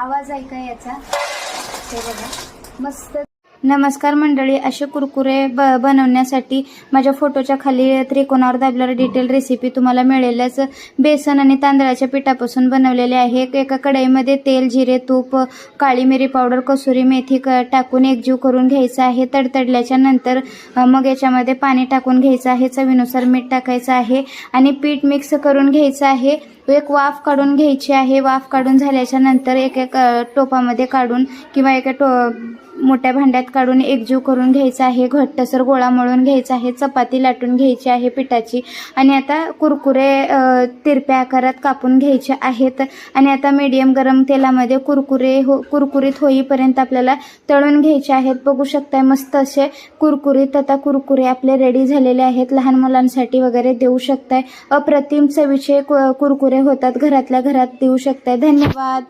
आवाज ऐका याचा, हे बघा मस्त। नमस्कार मंडळी, असे कुरकुरे बनवण्यासाठी माझ्या फोटोच्या खाली त्रिकोणावर दाबल्यावर डिटेल रेसिपी तुम्हाला मिळेलच। बेसन आणि तांदळाच्या पिठापासून बनवलेले आहे। एका कढईमध्ये तेल, जिरे, तूप, काळी मिरी पावडर, कसुरी मेथी टाकून एकजीव करून घ्यायचं आहे। तडतडल्याच्या नंतर मग याच्यामध्ये पाणी टाकून घ्यायचं आहे, चवीनुसार मीठ टाकायचं आहे आणि पीठ मिक्स करून घ्यायचं आहे। एक वाफ काढून घ्यायची आहे। वाफ काढून झाल्याच्या नंतर एक टोपामध्ये काढून किंवा मोठ्या भांड्यात काढून एकजीव करून घ्यायचा आहे। घट्टसर गोळा मळून घ्यायचा आहे। चपाती लाटून घ्यायची आहे पिठाची आणि आता कुरकुरे तिरप्या आकारात कापून घ्यायचे आहेत आणि आता मीडियम गरम तेलामध्ये कुरकुरीत होईपर्यंत आपल्याला तळून घ्यायचे आहेत। बघू शकताय मस्त असे कुरकुरीत आता कुरकुरे आपले रेडी झालेले आहेत। लहान मुलांसाठी वगैरे देऊ शकताय। अप्रतिम चवीचे कुरकुरे होतात, घरातल्या घरात देऊ शकताय। धन्यवाद।